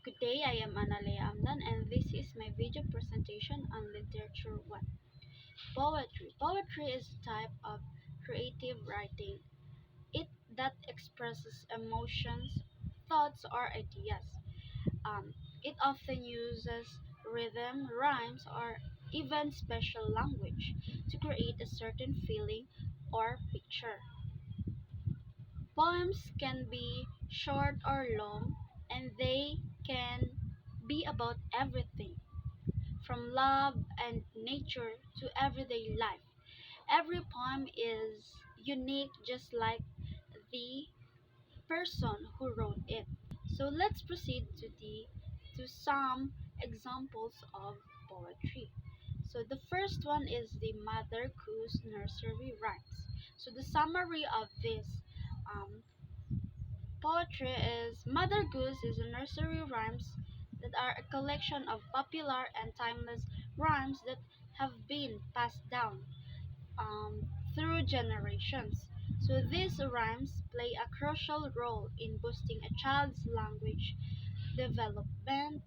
Good day, I am Analea Amdan and this is my video presentation on Literature 1. Poetry. Poetry is a type of creative writing that expresses emotions, thoughts, or ideas. It often uses rhythm, rhymes, or even special language to create a certain feeling or picture. Poems can be short or long, and they can be about everything from love and nature to everyday life. Every poem is unique, just like the person who wrote it. So let's proceed to some examples of poetry. So the first one is the Mother Goose Nursery Rhymes. So the summary of this um, poetry is Mother Goose is a nursery rhymes that are a collection of popular and timeless rhymes that have been passed down through generations. So these rhymes play a crucial role in boosting a child's language development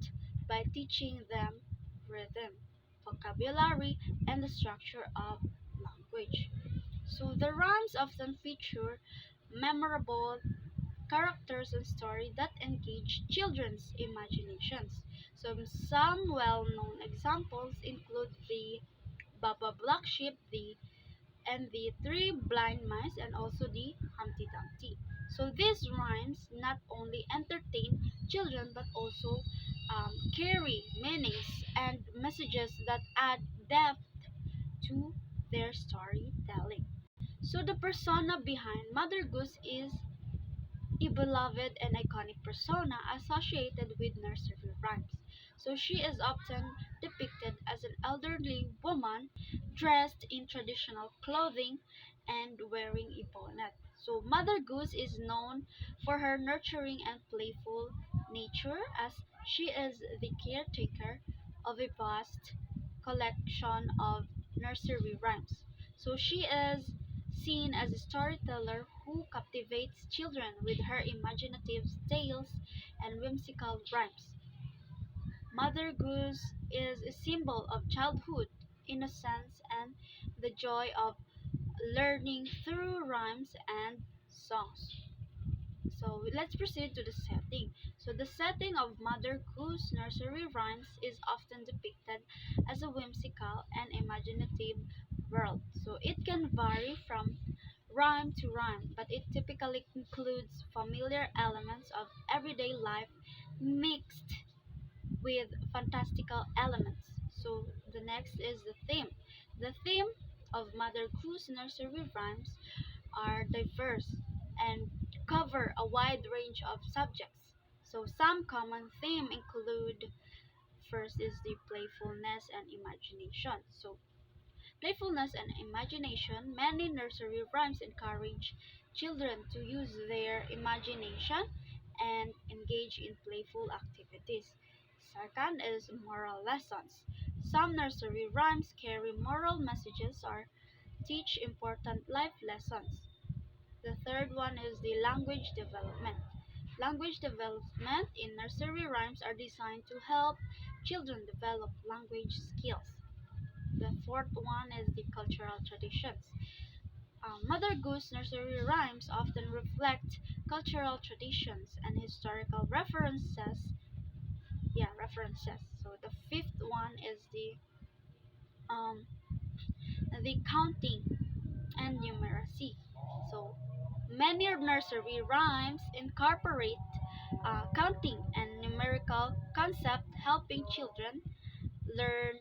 by teaching them rhythm, vocabulary, and the structure of language. So the rhymes often feature memorable characters and stories that engage children's imaginations. So some well-known examples include the Baba Black Sheep, the Three Blind Mice, and also the Humpty Dumpty. So these rhymes not only entertain children but also carry meanings and messages that add depth to their storytelling. So the persona behind Mother Goose is a beloved and iconic persona associated with nursery rhymes. So she is often depicted as an elderly woman dressed in traditional clothing and wearing a bonnet. So Mother Goose is known for her nurturing and playful nature as she is the caretaker of a vast collection of nursery rhymes. So she is seen as a storyteller who captivates children with her imaginative tales and whimsical rhymes. Mother Goose is a symbol of childhood, innocence, and the joy of learning through rhymes and songs. So let's proceed to the setting. So the setting of Mother Goose nursery rhymes is often depicted as a whimsical and imaginative world. So it can vary from rhyme to rhyme, but it typically includes familiar elements of everyday life mixed with fantastical elements. So the next is the theme. The theme of Mother Goose nursery rhymes are diverse and cover a wide range of subjects. So some common themes include first is the playfulness and imagination. So playfulness and imagination, many nursery rhymes encourage children to use their imagination and engage in playful activities. Second is moral lessons. Some nursery rhymes carry moral messages or teach important life lessons. The third one is the language development. Language development in nursery rhymes are designed to help children develop language skills. The fourth one is the cultural traditions. Mother Goose nursery rhymes often reflect cultural traditions and historical references. Yeah, references. So the fifth one is um, the counting and numeracy. So many nursery rhymes incorporate counting and numerical concept, helping children learn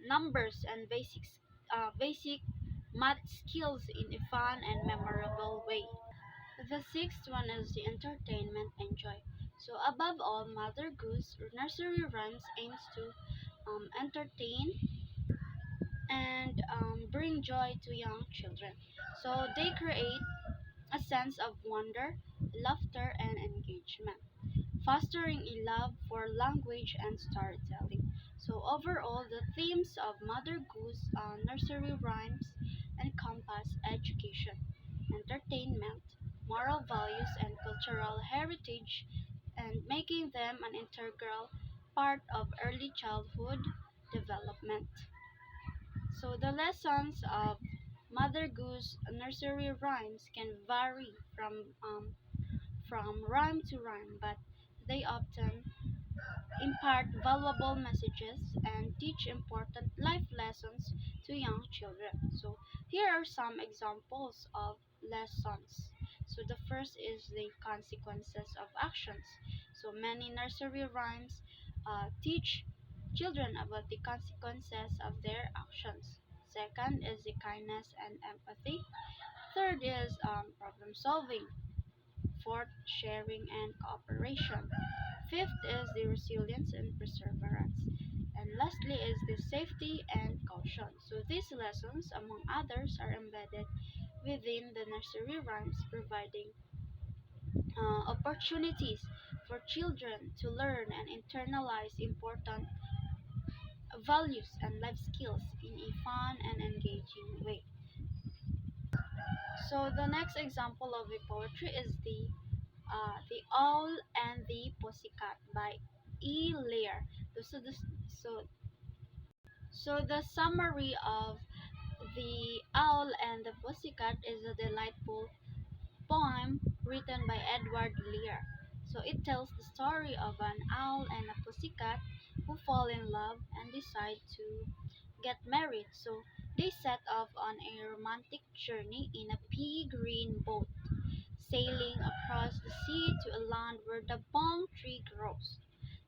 numbers and basic math skills in a fun and memorable way. The sixth one is the entertainment and joy. So above all, Mother Goose Nursery Rhymes aims to entertain and bring joy to young children. So they create a sense of wonder, laughter, and engagement, fostering a love for language and storytelling. So overall, the themes of Mother Goose nursery rhymes encompass education, entertainment, moral values, and cultural heritage. and making them an integral part of early childhood development. So the lessons of Mother Goose nursery rhymes can vary from rhyme to rhyme, but they often impart valuable messages and teach important life lessons to young children. So here are some examples of lessons. So the first is the consequences of actions. So many nursery rhymes teach children about the consequences of their actions. Second is the kindness and empathy. Third is problem solving. Fourth, sharing and cooperation. Fifth is the resilience and perseverance. And lastly is the safety and caution. So these lessons, among others, are embedded within the nursery rhymes, providing opportunities for children to learn and internalize important values and life skills in a fun and engaging way. So the next example of a poetry is the Owl and the Pussycat by E. Lear. So, this, so, so the summary of The Owl and the Pussycat is a delightful poem written by Edward Lear. So it tells the story of an owl and a pussycat who fall in love and decide to get married. So they set off on a romantic journey in a pea green boat, sailing across the sea to a land where the palm tree grows.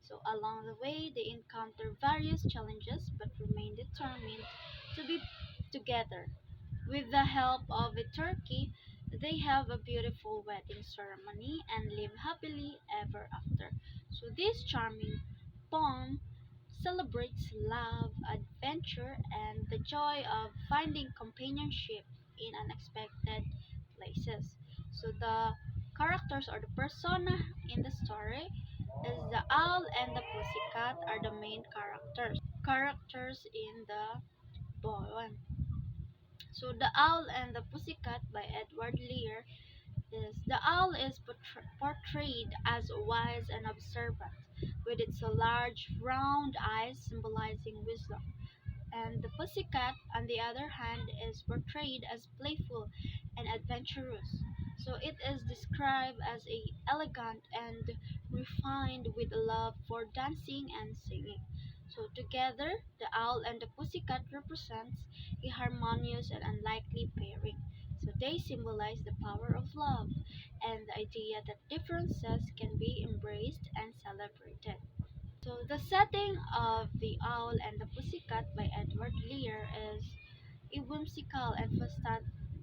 So along the way, they encounter various challenges but remain determined to be together. With the help of a turkey, they have a beautiful wedding ceremony and live happily ever after. So this charming poem celebrates love, adventure, and the joy of finding companionship in unexpected places. So the characters or the persona in the story is the owl and the pussycat are the main characters in the poem. So The Owl and the Pussycat by Edward Lear is the owl is portrayed as wise and observant, with its large round eyes symbolizing wisdom. And the pussycat, on the other hand, is portrayed as playful and adventurous. So it is described as a elegant and refined with a love for dancing and singing. So together, the owl and the pussycat represents a harmonious and unlikely pairing. So they symbolize the power of love and the idea that differences can be embraced and celebrated. So the setting of The Owl and the Pussycat by Edward Lear is a whimsical and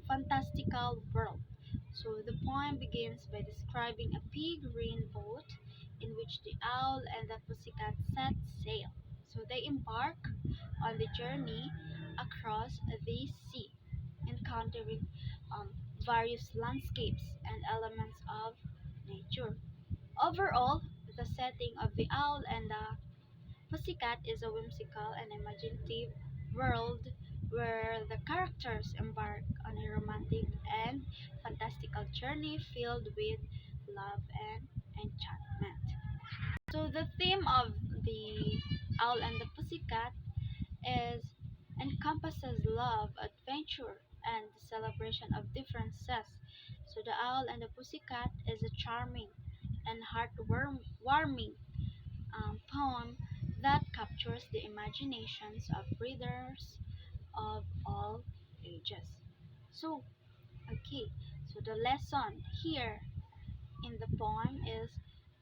fantastical world. So the poem begins by describing a pea green boat in which the owl and the pussycat set sail. So they embark on the journey across the sea, encountering um, various landscapes and elements of nature. Overall, the setting of The Owl and the Pussycat is a whimsical and imaginative world where the characters embark on a romantic and fantastical journey filled with love and enchantment. So the theme of The Owl and the Pussycat is encompasses love, adventure, and the celebration of differences. So The Owl and the Pussycat is a charming and heartwarming poem that captures the imaginations of readers of all ages. So, okay, so the lesson here in the poem is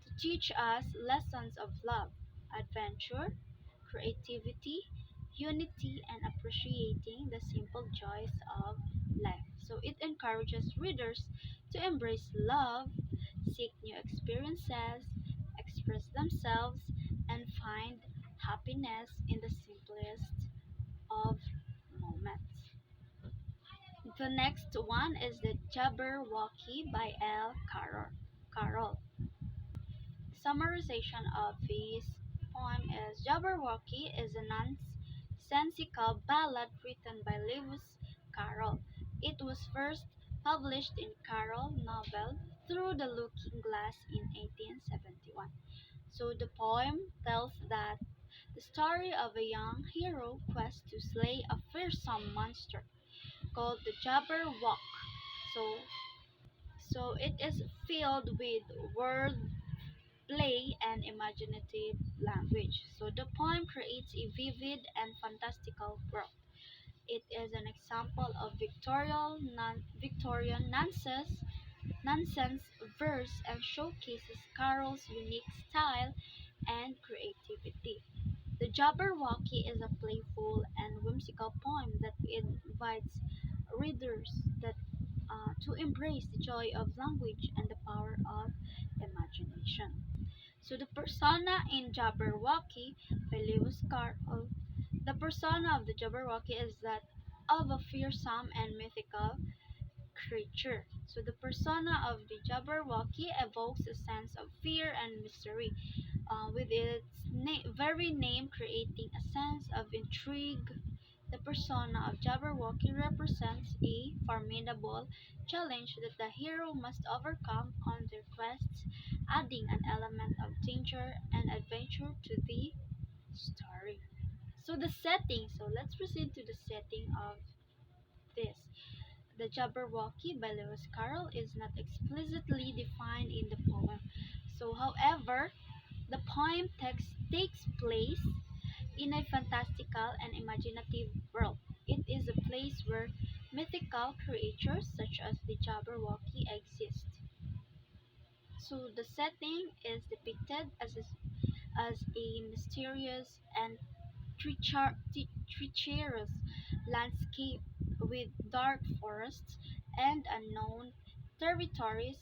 to teach us lessons of love, adventure, creativity, unity, and appreciating the simple joys of life. So it encourages readers to embrace love, seek new experiences, express themselves, and find happiness in the simplest of moments. The next one is the Jabberwocky by L. Carroll. Summarization of this poem is Jabberwocky is a nonsensical ballad written by Lewis Carroll. It was first published in Carroll novel Through the Looking Glass in 1871. So the poem tells that the story of a young hero quest to slay a fearsome monster called the Jabberwock. So so it is filled with word play and imaginative language. So the poem creates a vivid and fantastical world. It is an example of Victorian nonsense verse and showcases Carroll's unique style and creativity. The Jabberwocky is a playful and whimsical poem that invites readers to embrace the joy of language and the power of imagination. So the persona in Jabberwocky by Lewis Carroll. The persona of the Jabberwocky is that of a fearsome and mythical creature. So the persona of the Jabberwocky evokes a sense of fear and mystery, with its very name creating a sense of intrigue. The persona of Jabberwocky represents a formidable challenge that the hero must overcome on their quests, adding an element of danger and adventure to the story. So the setting, so let's proceed to the setting of this. The Jabberwocky by Lewis Carroll is not explicitly defined in the poem. So however, the poem text takes place in a fantastical and imaginative world. It is a place where mythical creatures such as the Jabberwocky exist. So the setting is depicted as a mysterious and treacherous landscape with dark forests and unknown territories.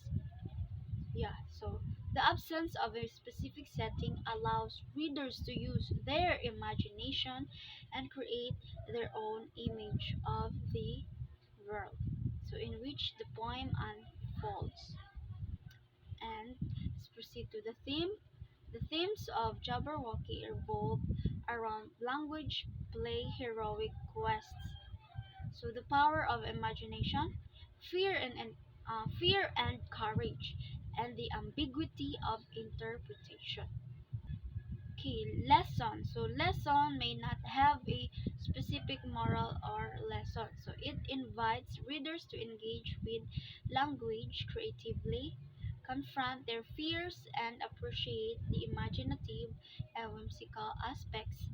Yeah, so the absence of a specific setting allows readers to use their imagination and create their own image of the world, so in which the poem unfolds. And let's proceed to the theme. The themes of Jabberwocky revolve around language, play, heroic quests. So the power of imagination, fear and courage, and the ambiguity of interpretation. Okay, lesson. So lesson may not have a specific moral or lesson. So it invites readers to engage with language creatively, confront their fears, and appreciate the imaginative and whimsical aspects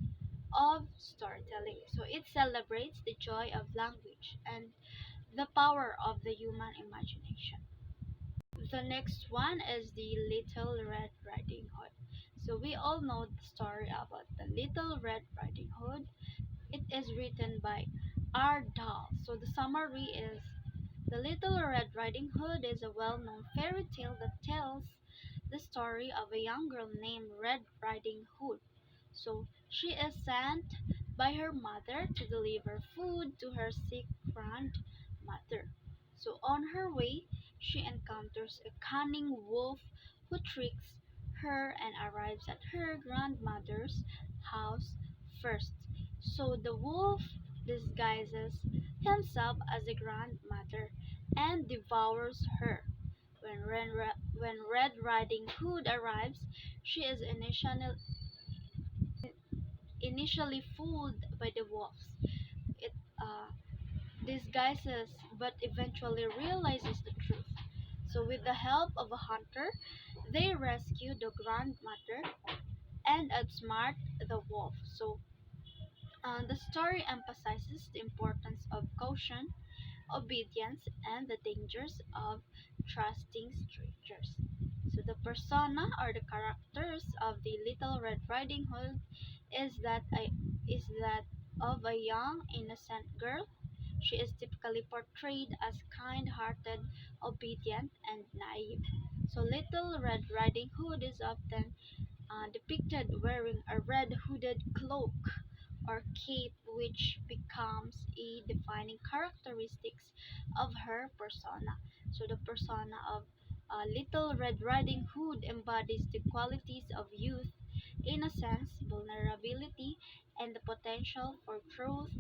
of storytelling. So it celebrates the joy of language and the power of the human imagination. The next one is the Little Red Riding Hood. So we all know the story about the Little Red Riding Hood. It is written by R. Dahl. So the summary is the Little Red Riding Hood is a well-known fairy tale that tells the story of a young girl named Red Riding Hood. So she is sent by her mother to deliver food to her sick grandmother. So on her way, she encounters a cunning wolf who tricks her and arrives at her grandmother's house first. So the wolf disguises himself as a grandmother and devours her. When Red Riding Hood arrives, she is initially fooled by the wolves. It disguises but eventually realizes the truth. So, with the help of a hunter, they rescue the grandmother and outsmart the wolf. So, the story emphasizes the importance of caution, obedience, and the dangers of trusting strangers. So, the persona or the characters of the Little Red Riding Hood is that of a young, innocent girl. She is typically portrayed as kind-hearted, obedient, and naive. So Little Red Riding Hood is often depicted wearing a red hooded cloak or cape, which becomes a defining characteristics of her persona. So the persona of Little Red Riding Hood embodies the qualities of youth, innocence, vulnerability, and the potential for growth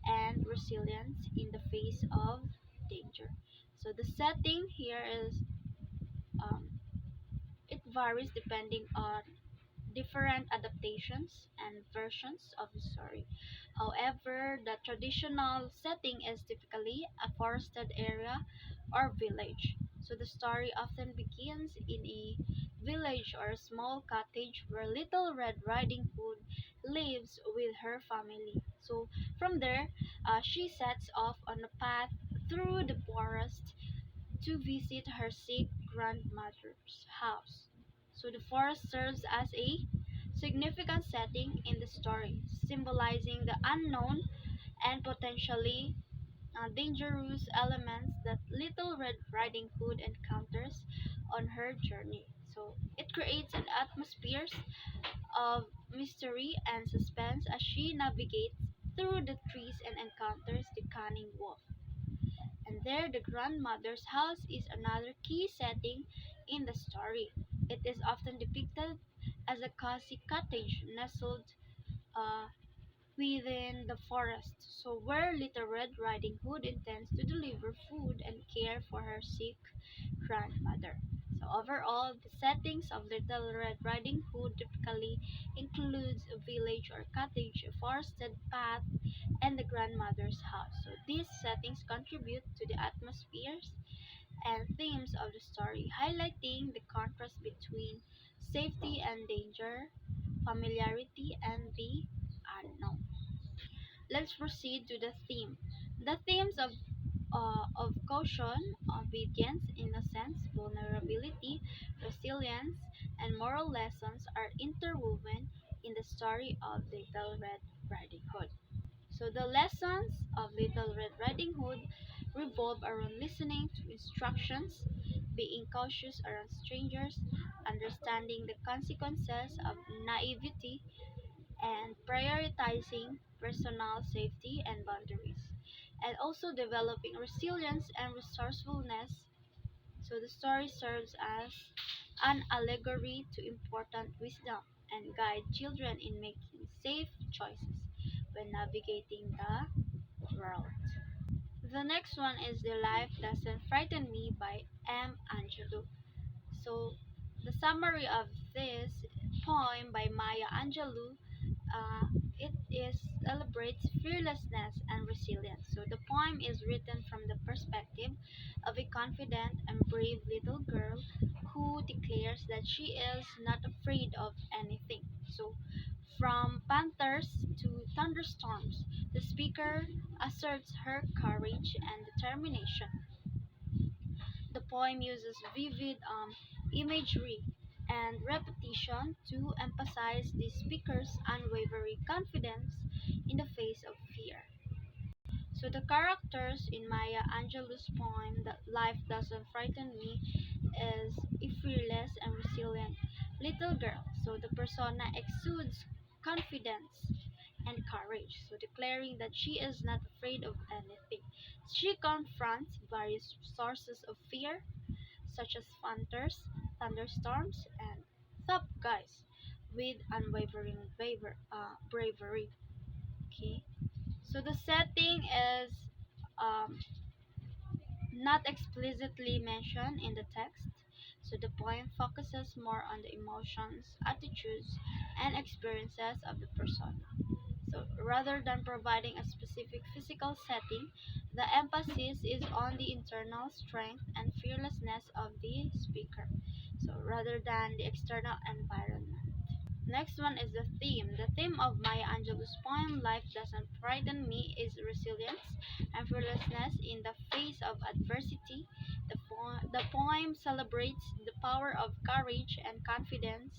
and resilience in the face of danger. So the setting here is it varies depending on different adaptations and versions of the story. However, the traditional setting is typically a forested area or village. So the story often begins in a village or a small cottage where Little Red Riding Hood lives with her family. So from there, she sets off on a path through the forest to visit her sick grandmother's house. So the forest serves as a significant setting in the story, symbolizing the unknown and potentially dangerous elements that Little Red Riding Hood encounters on her journey. So it creates an atmosphere of mystery and suspense as she navigates through the trees and encounters the cunning wolf. And there, the grandmother's house is another key setting in the story. It is often depicted as a cozy cottage nestled uh, within the forest, so where Little Red Riding Hood intends to deliver food and care for her sick grandmother. So overall, the settings of Little Red Riding Hood typically includes a village or cottage, a forested path, and the grandmother's house. So these settings contribute to the atmospheres and themes of the story, highlighting the contrast between safety and danger, familiarity and the unknown. Let's proceed to the theme. The themes of caution, obedience, innocence, vulnerability, resilience, and moral lessons are interwoven in the story of Little Red Riding Hood. So the lessons of Little Red Riding Hood revolve around listening to instructions, being cautious around strangers, understanding the consequences of naivety, and prioritizing personal safety and boundaries, and also developing resilience and resourcefulness. So the story serves as an allegory to important wisdom and guide children in making safe choices when navigating the world. The next one is The Life Doesn't Frighten Me by M. Angelou. So the summary of this poem by Maya Angelou, uh, it is celebrates fearlessness and resilience. So the poem is written from the perspective of a confident and brave little girl who declares that she is not afraid of anything. So from panthers to thunderstorms, the speaker asserts her courage and determination. The poem uses vivid imagery and repetition to emphasize the speaker's unwavering confidence in the face of fear. So the characters in Maya Angelou's poem "That Life Doesn't Frighten Me" is a fearless and resilient little girl. So the persona exudes confidence and courage, so declaring that she is not afraid of anything. She confronts various sources of fear, such as hunters, thunderstorms, and tough guys, with unwavering bravery. Okay, so the setting is um, not explicitly mentioned in the text, so the poem focuses more on the emotions, attitudes, and experiences of the persona. So rather than providing a specific physical setting, the emphasis is on the internal strength and fearlessness of the speaker. So rather than the external environment. Next one is the theme. The theme of Maya Angelou's poem Life Doesn't Frighten Me is resilience and fearlessness in the face of adversity. The poem celebrates the power of courage and confidence,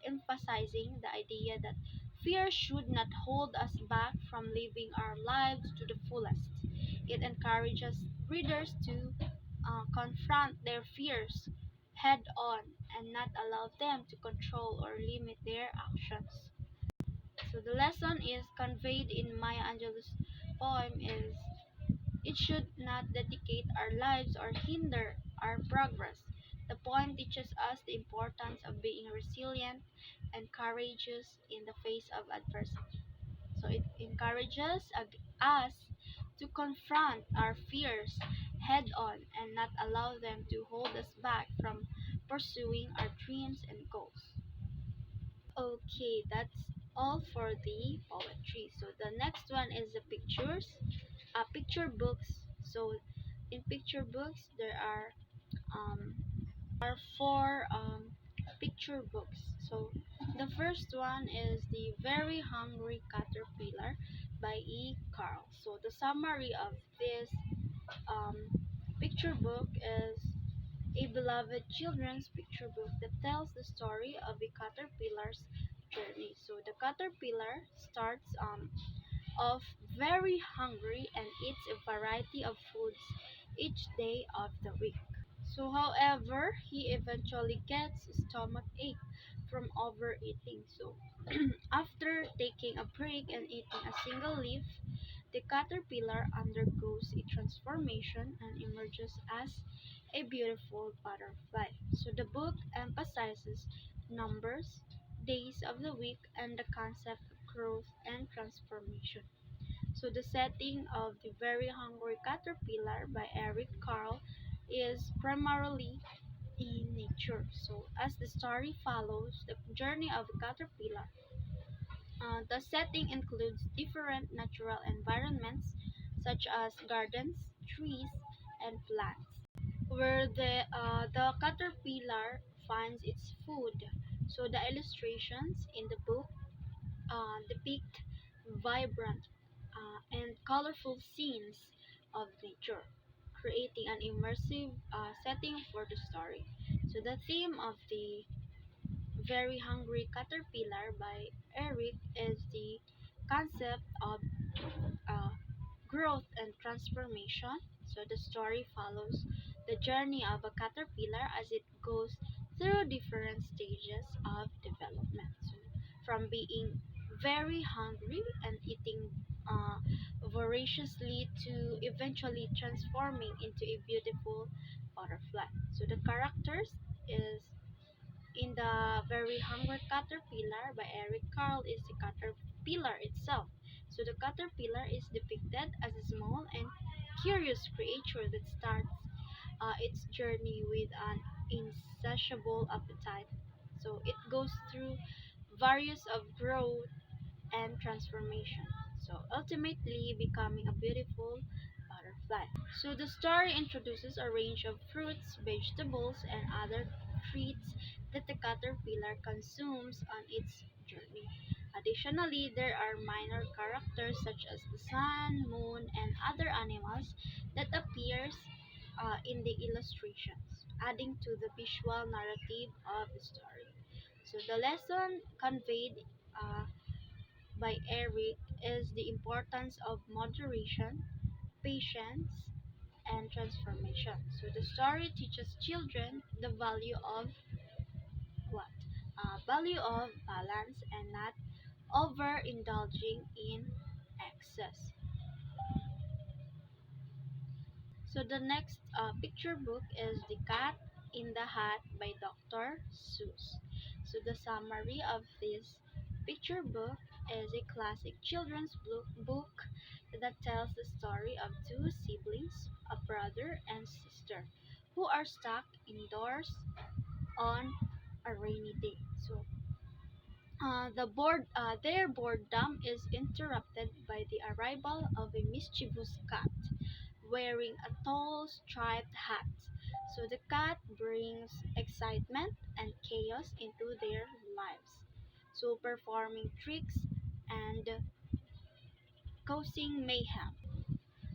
emphasizing the idea that fear should not hold us back from living our lives to the fullest. It encourages readers to confront their fears head on and not allow them to control or limit their actions. So the lesson is conveyed in Maya Angelou's poem is it should not dedicate our lives or hinder our progress. The poem teaches us the importance of being resilient and courageous in the face of adversity. So it encourages us to confront our fears head on and not allow them to hold us back from pursuing our dreams and goals. Okay, that's all for the poetry. So the next one is the pictures, picture books. So in picture books, um, are four picture books. So the first one is The Very Hungry Caterpillar by E. Carl. So the summary of this um, picture book is a beloved children's picture book that tells the story of a caterpillar's journey. So the caterpillar starts off very hungry and eats a variety of foods each day of the week. So, however, he eventually gets stomach ache from overeating. So, after taking a break and eating a single leaf, the caterpillar undergoes a transformation and emerges as a beautiful butterfly. So, the book emphasizes numbers, days of the week, and the concept of growth and transformation. So the setting of The Very Hungry Caterpillar by Eric Carle is primarily in nature. So as the story follows the journey of a caterpillar, the setting includes different natural environments such as gardens, trees, and plants, where the caterpillar finds its food. So the illustrations in the book depict vibrant and colorful scenes of nature, creating an immersive setting for the story. So, the theme of The Very Hungry Caterpillar by Eric is the concept of uh, growth and transformation. So, the story follows the journey of a caterpillar as it goes through different stages of development. So, from being very hungry and eating voraciously to eventually transforming into a beautiful butterfly. So the characters is in The Very Hungry Caterpillar by Eric Carle is the caterpillar itself. So the caterpillar is depicted as a small and curious creature that starts its journey with an insatiable appetite. So it goes through various of growth and transformation. So ultimately becoming a beautiful butterfly. So the story introduces a range of fruits, vegetables, and other treats that the caterpillar consumes on its journey. Additionally, there are minor characters such as the sun, moon, and other animals that appears in the illustrations, adding to the visual narrative of the story. So the lesson conveyed uh, by Eric is the importance of moderation, patience, and transformation. So the story teaches children the value of what? Value of balance and not overindulging in excess. So the next picture book is The Cat in the Hat by Dr. Seuss. So the summary of this picture book is a classic children's book that tells the story of two siblings, a brother and sister, who are stuck indoors on a rainy day. So their boredom is interrupted by the arrival of a mischievous cat wearing a tall striped hat. So the cat brings excitement and chaos into their lives. So performing tricks and causing mayhem.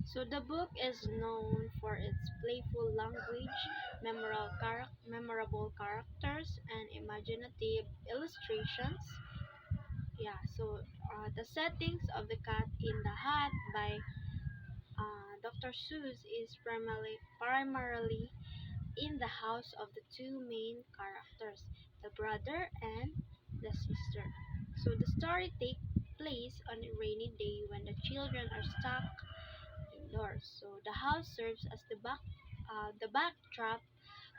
So the book is known for its playful language, memorable characters, and imaginative illustrations. Yeah, so the settings of The Cat in the Hat by Dr. Seuss is primarily in the house of the two main characters, the brother and the sister. So the story takes place on a rainy day when the children are stuck indoors. So the house serves as the backdrop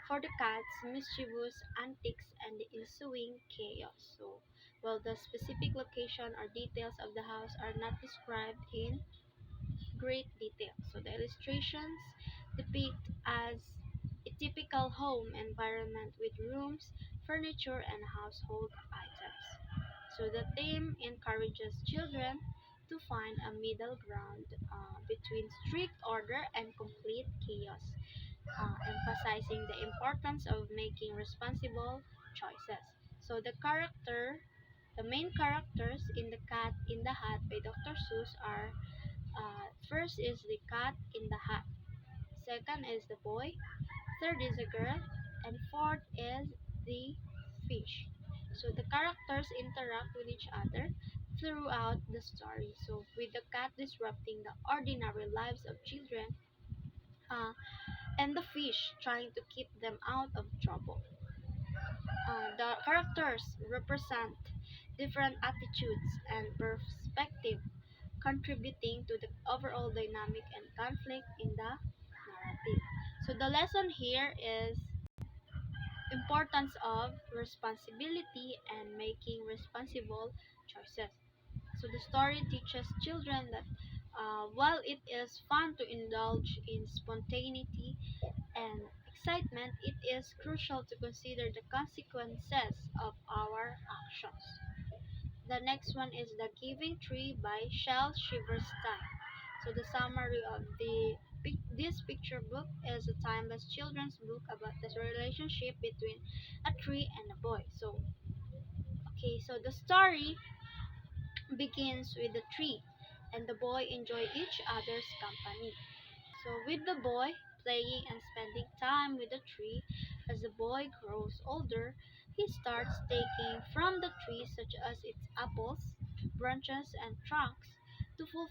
for the cat's mischievous antics and the ensuing chaos. So while the specific location or details of the house are not described in great detail. So the illustrations depict as it typical home environment with rooms, furniture, and household items. So the theme encourages children to find a middle ground between strict order and complete chaos, emphasizing the importance of making responsible choices. So the main characters in The Cat in the Hat by Dr. Seuss are, first is the cat in the hat, second is the boy, third is a girl, and fourth is the fish. So the characters interact with each other throughout the story. So with the cat disrupting the ordinary lives of children, uh, and the fish trying to keep them out of trouble. The characters represent different attitudes and perspective, contributing to the overall dynamic and conflict in the narrative. So the lesson here is importance of responsibility and making responsible choices. So the story teaches children that while it is fun to indulge in spontaneity and excitement, it is crucial to consider the consequences of our actions. The next one is The Giving Tree by Shel Silverstein. So the summary of this picture book is a timeless children's book about the relationship between a tree and a boy. So the story begins with the tree and the boy enjoy each other's company. So with the boy playing and spending time with the tree, as the boy grows older, he starts taking from the tree such as its apples, branches, and trunks to fulfill